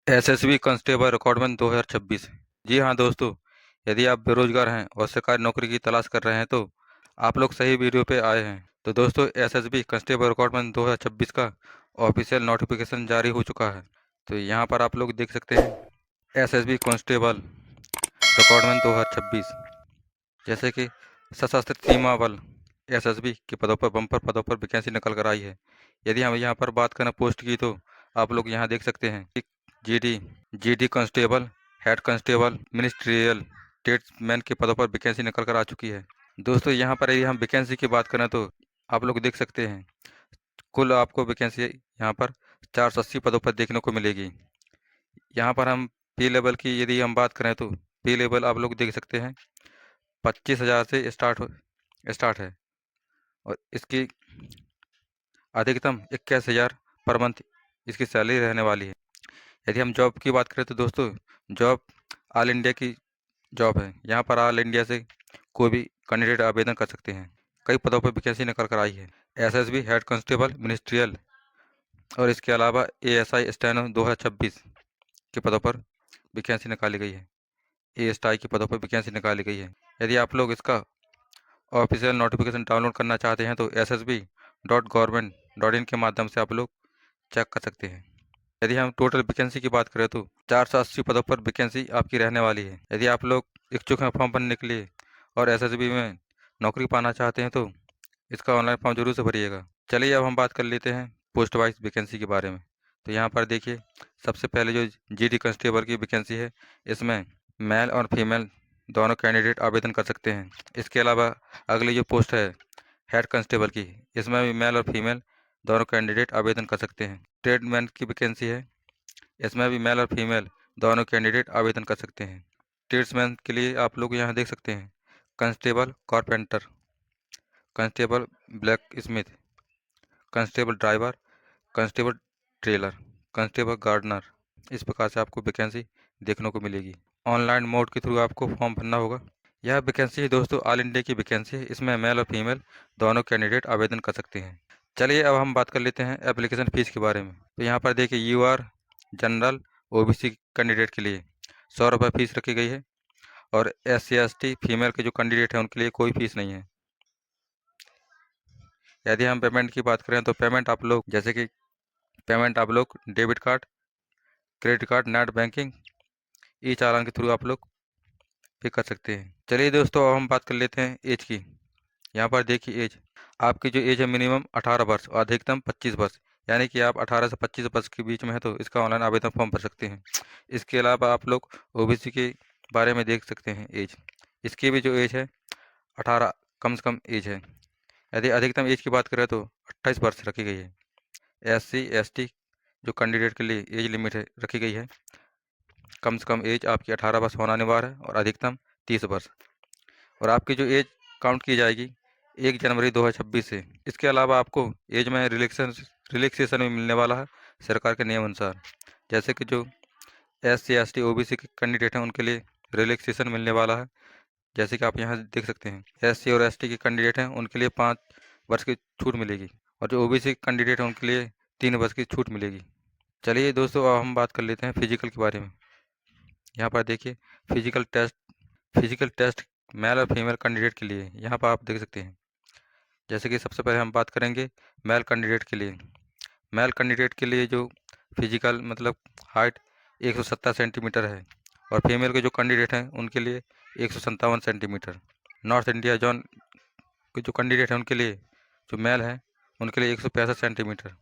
SSB constable recruitment 2026। जी हाँ दोस्तों, यदि आप बेरोजगार हैं और सरकारी नौकरी की तलाश कर रहे हैं तो आप लोग सही वीडियो पे आए हैं। तो दोस्तों, एसएसबी कांस्टेबल रिक्रूटमेंट 2026 का ऑफिशियल नोटिफिकेशन जारी हो चुका है। तो यहाँ पर आप लोग देख सकते हैं एसएसबी कांस्टेबल रिक्रूटमेंट 2026। जैसे कि सशस्त्र सीमा बल एसएसबी के पदों पर बम्पर पदों पर वैकेंसी निकल कर आई है। यदि हम यहाँ पर बात करें पोस्ट की तो आप लोग यहाँ देख सकते हैं कि GD GD constable, head constable, ministerial statesman के पदों पर वैकेंसी निकल कर आ चुकी है। दोस्तों, यहाँ पर यदि हम वैकेंसी की बात करें तो आप लोग देख सकते हैं कुल आपको वैकेंसी यहाँ पर 480 पदों पर देखने को मिलेगी। यहाँ पर हम पे लेवल की यदि हम बात करें तो पे लेवल आप लोग देख सकते हैं 25,000 से स्टार्ट है और इसकी अधिकतम 21,000 पर मंथ इसकी सैलरी रहने वाली है। यदि हम जॉब की बात करें तो दोस्तों, जॉब ऑल इंडिया की जॉब है। यहाँ पर ऑल इंडिया से कोई भी कैंडिडेट आवेदन कर सकते हैं। कई पदों पर वैकेंसी निकल कर आई है। एसएसबी हेड कांस्टेबल, मिनिस्ट्रियल और इसके अलावा एएसआई स्टेनो 2026 के पदों पर वैकेंसी निकाली गई है। एएसआई के पदों पर वैकेंसी निकाली गई है। यदि आप लोग इसका ऑफिशियल नोटिफिकेशन डाउनलोड करना चाहते हैं तो ssb.government.in के माध्यम से आप लोग चेक कर सकते हैं। यदि हम टोटल वैकेंसी की बात करें तो 480 पदों पर वैकेंसी आपकी रहने वाली है। यदि आप लोग इच्छुक हैं फॉर्म भरने के लिए और एसएसबी में नौकरी पाना चाहते हैं तो इसका ऑनलाइन फॉर्म जरूर से भरिएगा। चलिए अब हम बात कर लेते हैं पोस्ट वाइज वैकेंसी के बारे में। तो यहाँ पर देखिए, सबसे पहले जो जीडी कांस्टेबल की वैकेंसी है, इसमें मेल और फीमेल दोनों कैंडिडेट आवेदन कर सकते हैं। इसके अलावा अगली जो पोस्ट है हेड कांस्टेबल की, इसमें भी मेल और फीमेल दोनों कैंडिडेट आवेदन कर सकते हैं। ट्रेडमैन की वैकेंसी है, इसमें भी मेल और फीमेल दोनों कैंडिडेट आवेदन कर सकते हैं। ट्रेड्समैन के लिए आप लोग यहाँ देख सकते हैं constable carpenter, constable blacksmith, constable driver, constable tailor, constable gardener. इस प्रकार से आपको वैकेंसी देखने को मिलेगी। ऑनलाइन मोड के थ्रू आपको फॉर्म भरना होगा। यह वैकेंसी दोस्तों ऑल इंडिया की वैकेंसी है। इसमें मेल और फीमेल दोनों कैंडिडेट आवेदन कर सकते हैं। चलिए अब हम बात कर लेते हैं एप्लीकेशन फ़ीस के बारे में। तो यहाँ पर देखिए यूआर जनरल ओबीसी कैंडिडेट के लिए 100 रुपये फीस रखी गई है और SC ST फीमेल के जो कैंडिडेट हैं उनके लिए कोई फीस नहीं है। यदि हम पेमेंट की बात करें तो पेमेंट आप लोग debit card, credit card, net banking, e challan के थ्रू आप लोग पे कर सकते हैं। चलिए दोस्तों, अब हम बात कर लेते हैं एज की। यहाँ पर देखिए एज, आपकी जो एज है मिनिमम 18 वर्ष और अधिकतम 25 वर्ष, यानी कि आप 18 से 25 वर्ष के बीच में है तो इसका ऑनलाइन आवेदन फॉर्म भर सकते हैं। इसके अलावा आप लोग ओबीसी के बारे में देख सकते हैं एज, इसकी भी जो एज है 18 कम से कम एज है। यदि अधिकतम एज की बात करें तो 28 वर्ष रखी गई है। SC ST जो कैंडिडेट के लिए एज लिमिट है रखी गई है, कम से कम एज आपकी 18 वर्ष होना अनिवार्य है और अधिकतम 30 वर्ष। और आपकी जो एज काउंट की जाएगी 1 जनवरी 2026 से। इसके अलावा आपको एज में रिलैक्सेशन भी मिलने वाला है सरकार के नियम अनुसार। जैसे कि जो SC ST OBC के कैंडिडेट हैं उनके लिए रिलैक्सेशन मिलने वाला है। जैसे कि आप यहाँ देख सकते हैं SC और ST के कैंडिडेट हैं उनके लिए 5 वर्ष की छूट मिलेगी और जो OBC कैंडिडेट हैं उनके लिए 3 वर्ष की छूट मिलेगी। चलिए दोस्तों, अब हम बात कर लेते हैं फिजिकल के बारे में। यहाँ पर देखिए फिजिकल टेस्ट मेल और फीमेल कैंडिडेट के लिए यहाँ पर आप देख सकते हैं। जैसे कि सबसे पहले हम बात करेंगे मेल कैंडिडेट के लिए। मेल कैंडिडेट के लिए जो फिजिकल मतलब हाइट 170 सेंटीमीटर है और फीमेल के जो कैंडिडेट हैं उनके लिए 157 सेंटीमीटर। नॉर्थ इंडिया जोन के जो कैंडिडेट हैं उनके लिए जो मेल है उनके लिए 165 सेंटीमीटर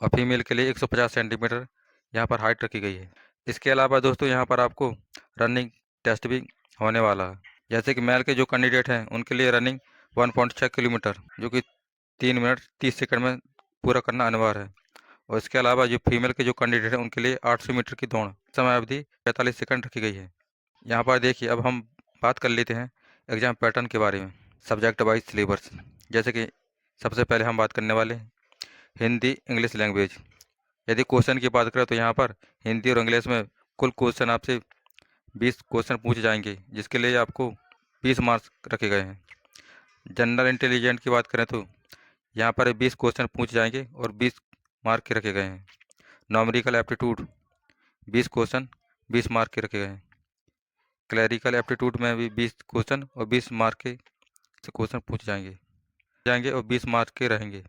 और फीमेल के लिए 150 सेंटीमीटर यहाँ पर हाइट रखी गई है। इसके अलावा दोस्तों यहाँ पर आपको रनिंग टेस्ट भी होने वाला है। जैसे कि मेल के जो कैंडिडेट हैं उनके लिए रनिंग 1.6 किलोमीटर जो कि 3 मिनट 30 सेकंड में पूरा करना अनिवार्य है। और इसके अलावा जो फीमेल के जो कैंडिडेट हैं उनके लिए 800 मीटर की दौड़ समय अवधि 45 सेकंड रखी गई है। यहाँ पर देखिए, अब हम बात कर लेते हैं एग्जाम पैटर्न के बारे में, सब्जेक्ट वाइज सिलेबस। जैसे कि सबसे पहले हम बात करने वाले हैं हिंदी इंग्लिश लैंग्वेज। यदि क्वेश्चन की बात करें तो यहाँ पर हिंदी और इंग्लिश में कुल क्वेश्चन आपसे 20 क्वेश्चन पूछे जाएंगे जिसके लिए आपको 20 मार्क्स रखे गए हैं। जनरल इंटेलिजेंट की बात करें तो यहाँ पर 20 क्वेश्चन पूछे जाएंगे और 20 मार्क के रखे गए हैं। नॉमरिकल एप्टीट्यूड 20 क्वेश्चन 20 मार्क के रखे गए हैं। क्लैरिकल एप्टीट्यूड में भी 20 क्वेश्चन और 20 मार्क के क्वेश्चन पूछ जाएंगे और 20 मार्क के रहेंगे।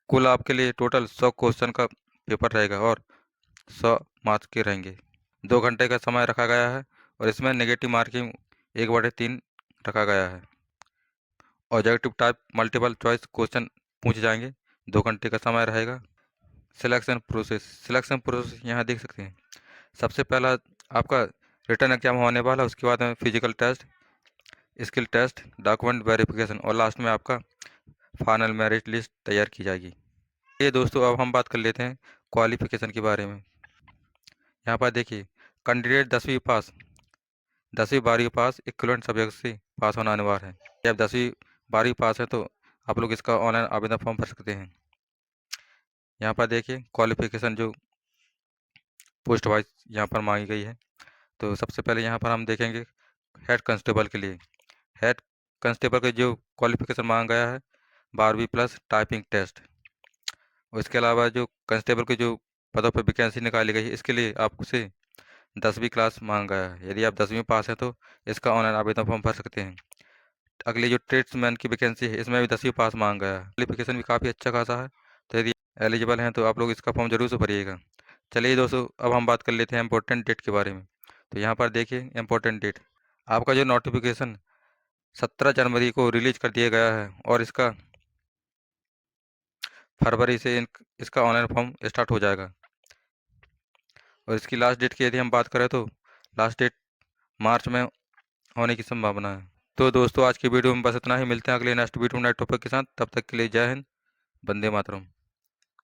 कुल आपके लिए टोटल 100 क्वेश्चन का पेपर रहेगा और 100 मार्क्स के रहेंगे। 2 घंटे का समय रखा गया है और इसमें नेगेटिव मार्किंग 1/3 रखा गया है। Objective type multiple choice question पूछे जाएंगे। 2 घंटे का समय रहेगा। सिलेक्शन प्रोसेस यहाँ देख सकते हैं। सबसे पहला आपका रिटर्न एग्जाम होने वाला, उसके बाद में physical test, skill test, document verification और लास्ट में आपका फाइनल मेरिट लिस्ट तैयार की जाएगी। ये दोस्तों अब हम बात कर लेते हैं क्वालिफिकेशन के बारे में। यहाँ पर देखिए, कैंडिडेट 10वीं 12वीं पास इक्विवेलेंट सब्जेक्ट से पास होना अनिवार्य है। जब 10वीं 12वीं पास है तो आप लोग इसका ऑनलाइन आवेदन फॉर्म भर सकते हैं। यहाँ पर देखिए क्वालिफिकेशन जो पोस्ट वाइज यहाँ पर मांगी गई है। तो सबसे पहले यहाँ पर हम देखेंगे हेड कांस्टेबल के लिए। हेड कांस्टेबल के जो क्वालिफिकेशन मांगा गया है 12वीं प्लस टाइपिंग टेस्ट। और इसके अलावा जो कांस्टेबल के जो पदों पर वैकेंसी निकाली गई है, इसके लिए आपसे 10वीं क्लास मांगा गया है। यदि आप 10वीं पास हैं तो इसका ऑनलाइन आवेदन फॉर्म भर सकते हैं। अगली जो ट्रेड्समैन की वैकेंसी है, इसमें भी 10वीं पास मांगा गया है। क्वालिफिकेशन भी काफ़ी अच्छा खासा है, तो यदि एलिजिबल हैं तो आप लोग इसका फॉर्म जरूर से भरिएगा। चलिए दोस्तों, अब हम बात कर लेते हैं इम्पोर्टेंट डेट के बारे में। तो यहाँ पर देखिए इम्पोर्टेंट डेट, आपका जो नोटिफिकेशन 17 जनवरी को रिलीज कर दिया गया है और इसका फरवरी से इसका ऑनलाइन फॉर्म स्टार्ट हो जाएगा। और इसकी लास्ट डेट की यदि हम बात करें तो लास्ट डेट मार्च में होने की संभावना है। तो दोस्तों, आज की वीडियो में बस इतना ही। मिलते हैं अगले नेक्स्ट वीडियो में नए टॉपिक के साथ। तब तक के लिए जय हिंद, वंदे मातरम।